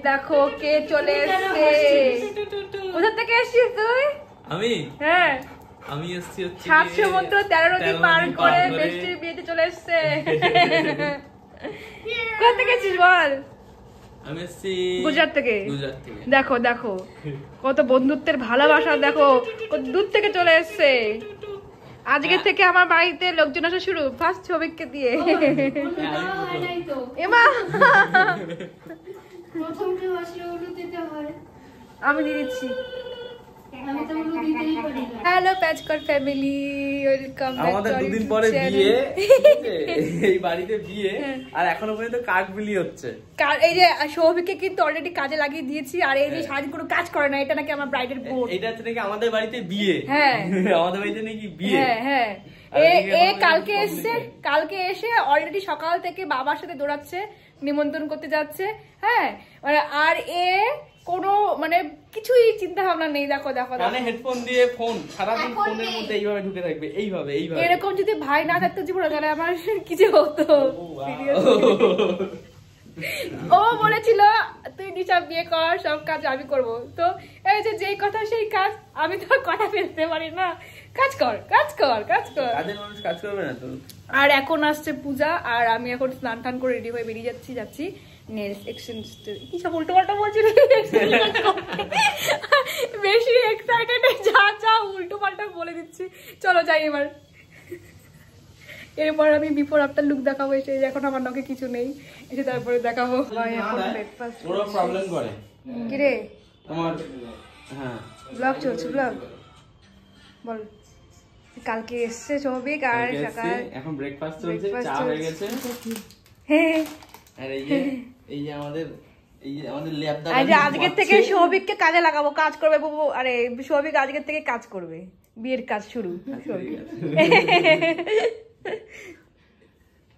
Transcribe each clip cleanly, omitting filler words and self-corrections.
দেখো কে চলে এসেছে। কোথা থেকে এসেছিস তুই? আমি হ্যাঁ আমি এসেছি হচ্ছে 7 সমুদ্র 13 নদী পার করে বেস্টির বিয়েতে চলে এসেছে। কোথা থেকে এসেছিস বল? আমি এসেছি গুজরাট থেকে। গুজরাট থেকে। দেখো দেখো কত বন্ধুত্বের ভালোবাসা, দেখো কত দূর থেকে চলে এসেছে। আজকে থেকে আমার বাড়িতে লোকজন আসা শুরু, ফার্স্ট ছবিকে দিয়ে। এমা আমি দিয়ে দিচ্ছি। হ্যালো প্যাচকর ফ্যামিলি, ওয়েলকাম ব্যাক টু আমাদের দুদিন পরে বিয়ে, এই বাড়িতে বিয়ে, আর এখনো পর্যন্ত কার্ড বিলি হচ্ছে। এই যে সৌভিককে কিন্তু অলরেডি কাজে লাগিয়ে দিয়েছি, আর এই যে সারাদিন কোনো কাজ করে না, এটা নাকি আমার ব্রাইডের বোন। এটা হচ্ছে নাকি আমাদের বাড়িতে বিয়ে। হ্যাঁ আমাদের বাড়িতে নাকি বিয়ে। হ্যাঁ হ্যাঁ কালকে এসে অলরেডি সকাল থেকে বাবার সাথে দৌড়াচ্ছে, নিমন্ত্রণ করতে যাচ্ছে। হ্যাঁ আর এ কোনো মানে কিছুই চিন্তা ভাবনা নেই। দেখো দেখো কানে হেডফোন দিয়ে ফোন সারাদিন ফোনের মধ্যে এইভাবে ঢুকে থাকবে, এইভাবে। এরকম যদি ভাই না থাকতো জীবনে, তাহলে আমার কিছু হতো। ও বলেছিল তুই নিশা বিয়ে কর, সব কাজ আমি করব। তো এই যে যেই কথা সেই কাজ, আমি তো কথা ফেলতে পারি না। কাজ কর কাজ কর কাজ কর, কাজের মানুষ কাজ করবে না তো। আর এখন আসছে পূজা, আর আমি এখন স্নান টান করে রেডি হয়ে বেরিয়ে যাচ্ছি নেলস এক্সচেঞ্জ। কি সব উল্টো পাল্টা বলছি, বেশি এক্সাইটেড, যা উল্টো পাল্টা বলে দিচ্ছি। চলো যাই এবার। এরপর আমি বিফোর আফটার লুক দেখাবো। এসে এখন আমার নখে কিছু নেই, এসে তারপরে দেখাবো। পুরো প্রবলেম করে কি রে তোমার? হ্যাঁ ব্লগ চলছে, ব্লগ বল। কালকে এসছে সৌভিক, আর সকাল এখন ব্রেকফাস্ট চলছে, চা হয়ে গেছে। আর এই যে আমাদের ল্যাবদা, আজকের থেকে সৌভিককে কাজে লাগাবো, কাজ করবে বাবু। আরে সৌভিক আজকের থেকে কাজ করবে, বিয়ের কাজ শুরু।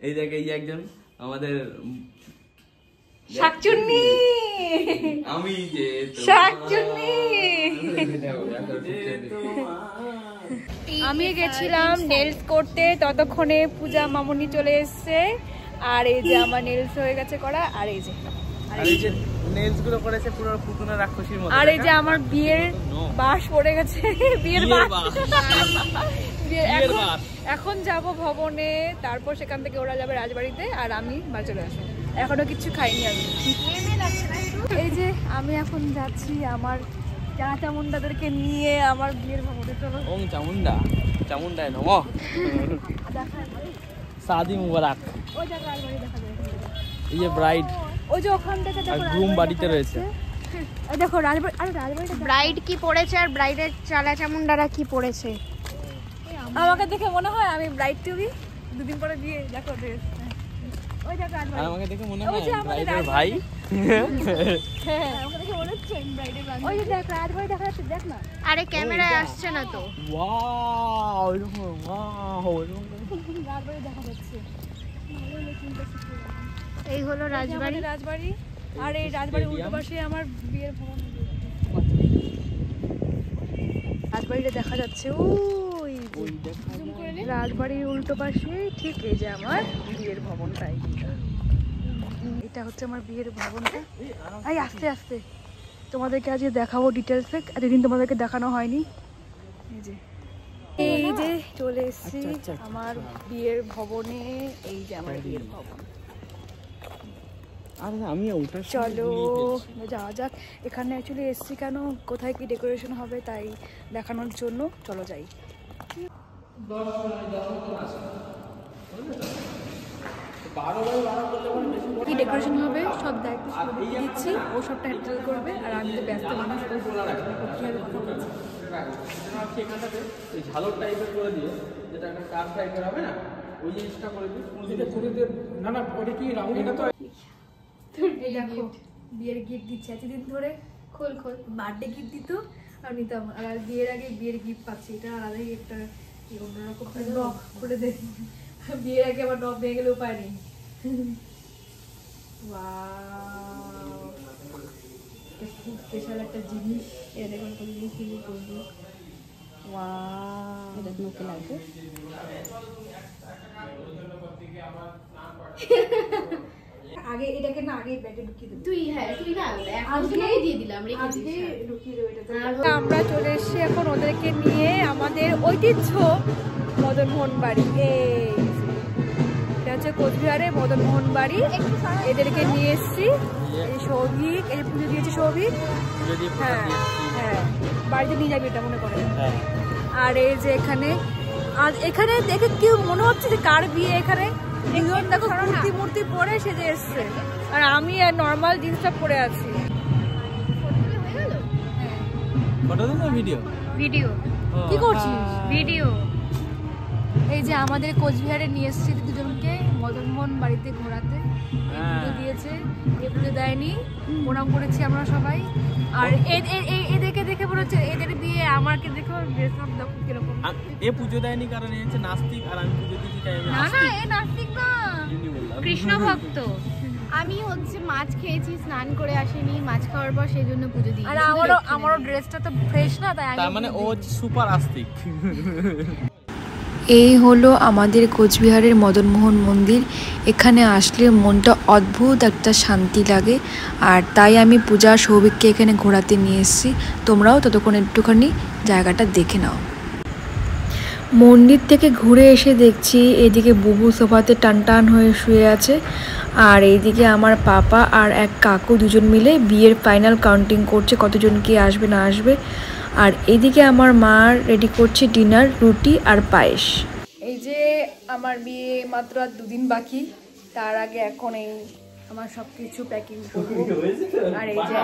এই দেখ, এই একজন আমাদের শাকচুন্নি, আমি যে শাকচুন্নি। আমি গেছিলাম নেলস করতে, ততক্ষণে পূজা মামুনি চলে এসছে। আর এই যে আমার নেলস হয়ে গেছে করা, আর এই যে নেলস গুলো করেছে পুরো পুতুনা রাক্ষসীর মতো। আর এই যে আমার বিয়ের বাঁশ পড়ে গেছে, বিয়ের বাঁশ। এখন যাব ভবনে, তারপর সেখান থেকে ওরা যাবে রাজবাড়িতে, আর আমি বাড়ি চলে আসবো। এখনো কিছু খাইনি আমি। এই যে আমি এখন যাচ্ছি আমার চামুন্ডাদেরকে নিয়ে আমার বিয়ের ভবনে। চলো। ওম চামুন্ডা, চামুন্ডায় নমঃ। শাদি মুবারক। ওই জায়গা রাজবাড়ি দেখা যায়, এই যে ব্রাইড, ওই যে ওখান থেকে দেখো গ্রুম বাড়িতে রয়েছে। এই দেখো রাজবাড়ি, আর রাজবাড়িটা ব্রাইড কি পড়েছে আর ব্রাইডের চালা চামুন্ডারা কি পড়েছে। আমাকে দেখে মনে হয় আমি ব্রাইড টুবি, দুদিন পরে বিয়ে। দেখো ড্রেস, ওই দেখো রাজবাড়ি। আমাকে দেখে মনে হয় ব্রাইডের ভাই। হ্যাঁ আমাকে দেখে মনে হচ্ছে ব্রাইডের ভাই। ওই যে দেখ রাজবাড়ি দেখা যাচ্ছে, দেখ না। আরে ক্যামেরায় আসছে না তো। ওয়াও ওয়াও, রাজবাড়ি দেখা যাচ্ছে। এই হলো রাজবাড়ি। রাজবাড়ি, আর এই রাজবাড়ির উল্টো পাশে আমার বিয়ের ভবন। রাজবাড়িটা দেখা যাচ্ছে ওই রাজবাড়ির উল্টো পাশে, ঠিক এই যে আমার বিয়ের ভবনটাই। এটা হচ্ছে আমার বিয়ের ভবনটা। এই আস্তে আস্তে তোমাদেরকে আজকে দেখাবো ডিটেলসে, এতদিন তোমাদেরকে দেখানো হয়নি। এই যে চলে এসেছি আমার বিয়ের ভবনে। এই যে আমার বিয়ের ভবন। চলো যাওয়া যাক। এখানে অ্যাকচুয়ালি এসছি কেন, কোথায় কি ডেকোরেশন হবে তাই দেখানোর জন্য। চলো যাই। কি ডেকোরেশন হবে সব দায়িত্ব দিচ্ছি, ও সবটা হ্যান্ডেল করবে, আর আমি তো ব্যস্ত মানুষ। এখানটাতে এই ঝালর টাইপের করে দিয়ে, যেটা একটা কার টাইপের হবে না, ওই জিনিসটা করে দিই। না না, ওটা কি রাউন্ড? এটা তো এই দেখো বিয়ের গিফট দিচ্ছে এতদিন ধরে। খোল বার্থডে গিফট দিত আর নিতাম, আর বিয়ের আগে বিয়ের গিফট পাচ্ছি। এটা আলাদাই একটা অন্যরকম নখ খুলে দে। বিয়ের আগে আবার নখ ভেঙে গেলে উপায় নেই। খুব স্পেশাল একটা জিনিস। এটা দেখুন করবো। এটা নখে লাগবে। আগে এটাকে না আগে ব্যাগে ঢুকিয়ে দেবো। তুই না আজকে দিয়ে দিলাম আজকে ঢুকিয়ে দেবো এটা। আমরা চলে এসেছি এখন ওদেরকে নিয়ে আমাদের ঐতিহ্য মদনমোহন বাড়ি। এটা হচ্ছে কোচবিহারে মদনমোহন বাড়ি। এদেরকে নিয়ে এসেছি। এই সৌভিক, এই পুজো দিয়েছে সৌভিক। হ্যাঁ হ্যাঁ, বাড়িতে নিয়ে যাবি এটা মনে করে। আর এই যে এখানে, আর এখানে দেখে কি মনে হচ্ছে যে কার বিয়ে এখানে। দুজন দেখো মূর্তি পরে সেজে এসছে, আর আমি নর্মাল জিন্সটা পরে আছি। ভিডিও কি করছিস? ভিডিও। এই যে আমাদের কোচবিহারে নিয়ে এসেছি দুজনকে মদনমোহন বাড়িতে ঘোরাতে। পুজো দিয়েছে, এ পুজো দেয়নি, প্রণাম করেছি আমরা সবাই। আর এদেরকে দেখে মনে হচ্ছে এদের বিয়ে, আমাকে দেখো ড্রেসআপ দেখো কিরকম। এ পুজো দেয়নি কারণ এ হচ্ছে নাস্তিক, আর আমি পুজো দিয়েছি তাই আমি না না, এ নাস্তিক না, কৃষ্ণ ভক্ত। আমি হচ্ছে মাছ খেয়েছি, স্নান করে আসিনি, মাছ খাওয়ার পর সেই জন্য পুজো দিই। আর আমারও ড্রেসটা তো ফ্রেশ না, তাই তার মানে ও হচ্ছে সুপার আস্তিক। এই হলো আমাদের কোচবিহারের মদনমোহন মন্দির। এখানে আসলে মনটা অদ্ভুত একটা শান্তি লাগে, আর তাই আমি পূজা সৌভিককে এখানে ঘোরাতে নিয়ে এসেছি। তোমরাও ততক্ষণ একটুখানি জায়গাটা দেখে নাও। মন্দির থেকে ঘুরে এসে দেখছি এদিকে বুবু সোফাতে টান হয়ে শুয়ে আছে, আর এইদিকে আমার পাপা আর এক কাকু দুজন মিলে বিয়ের ফাইনাল কাউন্টিং করছে কতজন কি আসবে না আসবে। আর এইদিকে আমার মা রেডি করছে ডিনার, রুটি আর পায়েস। এই যে আমার বিয়ে মাত্র আর 2 দিন বাকি, তার আগে এখন এই আমার সব কিছু প্যাকিং করবো। আর এই যে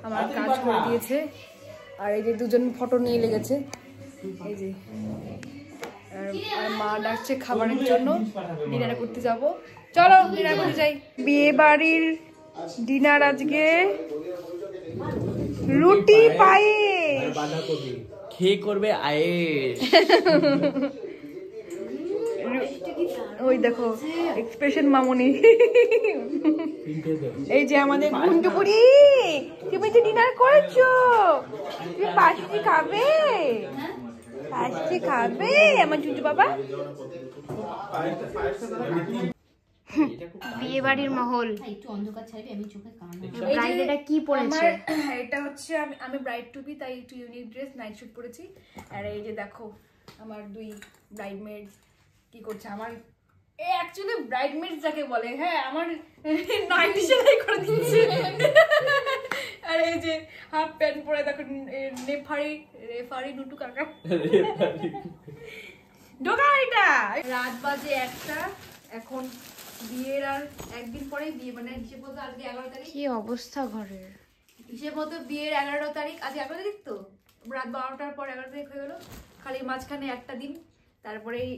আমার কাজ করে দিয়েছে, আর এই যে দুজন ফটো নিয়ে লেগেছে। এই যে আর মা ডাকছে খাবারের জন্য, ডিনার করতে যাব। চলো ডিনার করতে যাই। বিয়ে বাড়ির ডিনার আজকে রুটি পায়েস। খেয়ে করবে আয়েশ। ওই দেখো এক্সপ্রেশন মামুনি। এই যে আমাদের গুন্টুপুরি, তুমি তো ডিনার করেছো, তুমি পাশটি খাবে? পাশটি খাবে আমার জুজু বাবা? বিয়ে বাড়ির মহল। একটু অন্ধকার ছাড়বি, আমি চোখে কান। ব্রাইড এটা কি পরেছে? এটা হচ্ছে আমি ব্রাইড টু বি, তাই একটু ইউনিক ড্রেস নাইট শুট পরেছি। আর এই যে দেখো আমার 2 ব্রাইডমেডস কি করছে। আমার অ্যাকচুয়ালি ব্রাইডমেডস যাকে বলে, হ্যাঁ, আমার নাইটি সেলাই করে দিচ্ছে। আর এই যে হাফ প্যান্ট পরে দেখো রেফারি নুটু কাকা ঢোকা। এটা রাত বাজে 1টা, এখন বিয়ের আর একদিন পরেই বিয়ে, মানে হিসেব মতো আজকে 11 তারিখ। কি অবস্থা ঘরের? হিসেব মতো বিয়ের 11 তারিখ, আজ 11 তারিখ তো, রাত 12টার পর 11 তারিখ হয়ে গেল। খালি মাঝখানে একটা দিন, তারপরেই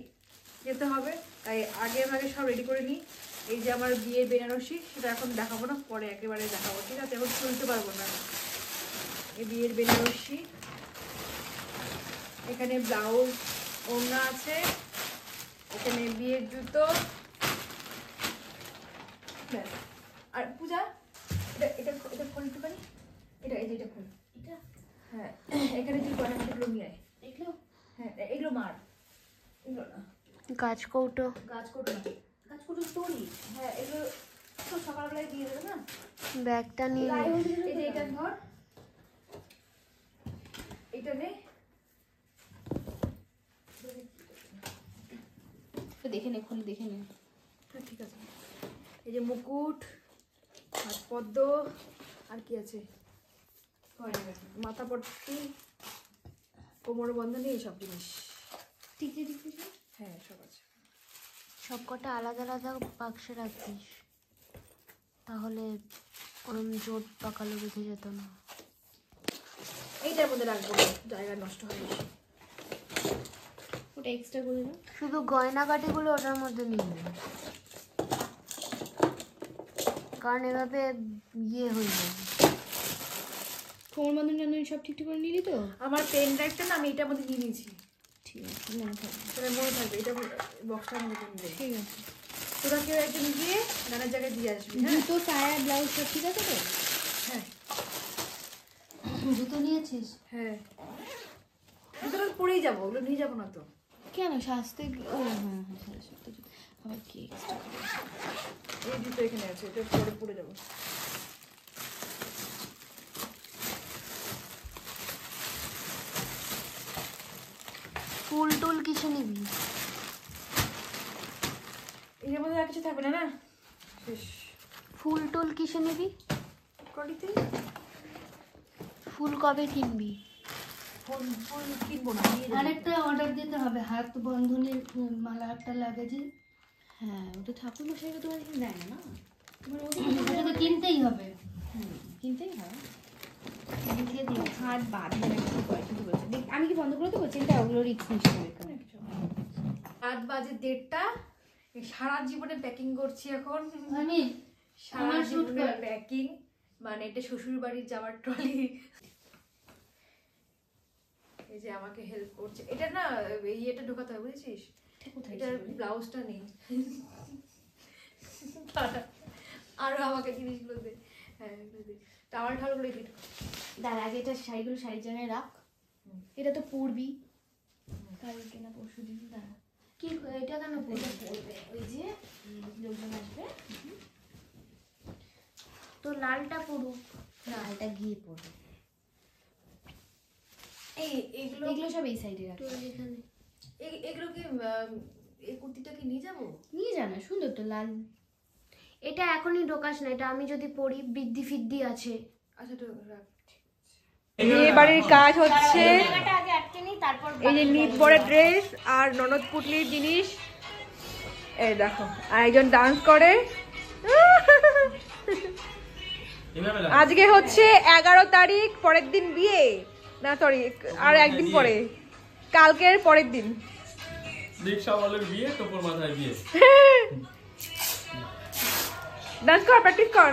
যেতে হবে। তাই আগে সব রেডি করে নিই। এই যে আমার বিয়ের বেনারসি, সেটা এখন দেখাবো না, পরে একেবারে দেখাবো, ঠিক আছে? এখন চলতে পারবো না। এই বিয়ের বেনারসি, এখানে ব্লাউজ, ওড়না আছে, এখানে বিয়ের জুতো। আর পূজা এটা খোল একটুখানি, এটা খোল। হ্যাঁ, এখানে তুই গয়নাগুলো নিয়ে আয়। এগুলো? হ্যাঁ, এগুলো মার, এগুলো না। গাছ কৌটো তোরই। হ্যাঁ, এগুলো তো সকালবেলায় দিয়ে দেবে না। ব্যাগটা নিয়ে এই যে এটা ধর, এটা নে, দেখে নে, খুলে দেখে নে। ঠিক আছে। এই যে মুকুট, হাত পদ্ম, আর কি আছে, মাথা পট্টি, কোমর বন্ধনী, এইসব জিনিস। টিকলি হ্যাঁ, সব আছে। সব কটা আলাদা আলাদা বাক্সে রাখিস, তাহলে ওরম জোট পাকালো বেঁধে যেত না। এইটার মধ্যে রাখবো, জায়গা নষ্ট হয় বেশি। ওটা এক্সট্রা করে দাও। শুধু গয়নাগাটিগুলো ওটার মধ্যে নিয়ে নে, কারণ এভাবে ইয়ে হয়ে যাবে। কোমর বন্ধনী সব ঠিকঠাক করে নিলি তো? আমার পেন ড্রাইভটা না আমি এটার মধ্যে নিয়ে নিয়েছি। ঠিক আছে, মনে থাকবে। এটা বক্সটার মধ্যে নিয়ে নেবে। ঠিক আছে, তোরা কেউ একজন গিয়ে নানার জায়গায় দিয়ে আসবি। জুতো, সায়া, ব্লাউজ সব ঠিক আছে তো? হ্যাঁ। জুতো নিয়েছিস? হ্যাঁ, জুতোটা পরেই যাবো, ওগুলো নিয়ে যাবো না তো। কেন সাজতে? ও হ্যাঁ, আবার কি এক্সট্রা এই জুতো এখানে আছে, এটা পরে পড়ে যাবো। ফুল টুল কিসে নিবি? এর মধ্যে আর কিছু থাকবে না না? শেষ। ফুল টুল কিসে নিবি? ট্রলিতে ফুল কবে কিনবি? ফুল ফুল কিনবো না, নিয়ে যাবো। আরেকটা অর্ডার দিতে হবে, হাত বন্ধনের মালা একটা লাগে যে। হ্যাঁ, ওটা ঠাকুর মশাইকে তো এখানে দেয় না, তোমার ওটা তো কিনতেই হবে। কিনতেই হয়। লিখে দিই হাত বাঁধে না কিছু করে, কিন্তু বলছে দেখ আমি কি বন্ধ করে দেবো? চিন্তা ওগুলো রিক্স নিস না এখানে। রাত বাজে 1:30, সারা জীবনে প্যাকিং করছি এখন। আমি সারা আমার shoot জীবনের কর। প্যাকিং, মানে এটা শ্বশুর বাড়ির যাওয়ার ট্রলি। এই যে আমাকে হেল্প করছে, এটা না ইয়েটা ঢোকাতে হয় বুঝেছিস, এটার ব্লাউজটা নেই। আরো আমাকে জিনিসগুলো দে, হ্যাঁ টাওয়াল ঠাল করে দিই। দাঁড়া, আগে এটা শাড়িগুলো শাড়ির জায়গায় রাখ। এটা তো পরবি কালকে না পরশু দিন। দাঁড়া, কি এটা কেন পরবে? ওই যে লোকজন আসবে তো লালটা পরুক, লালটা গিয়ে পরবে। এগুলো এগুলো সব এই সাইডে রাখ। এগুলো কি এই কুর্তিটা কি নিয়ে যাবো? নিয়ে যা না, সুন্দর তো লাল। এটা এখনই ঢোকাস না, এটা আমি যদি পরি বৃদ্ধি ফিদ্ধি আছে। আচ্ছা তো রাখ। বিয়ে বাড়ির কাজ হচ্ছে, আগে আটকে নিই, তারপর এই যে নিট পরে ড্রেস আর ননদ পুটলির জিনিস। এই দেখো, আর একজন ডান্স করে। আজকে হচ্ছে 11 তারিখ, পরের দিন বিয়ে না, সরি আর একদিন পরে, কালকের পরের দিন। রিক্সা বলের বিয়ে, টোপর মাথায় বিয়ে। ডান্স কর, প্র্যাকটিস কর।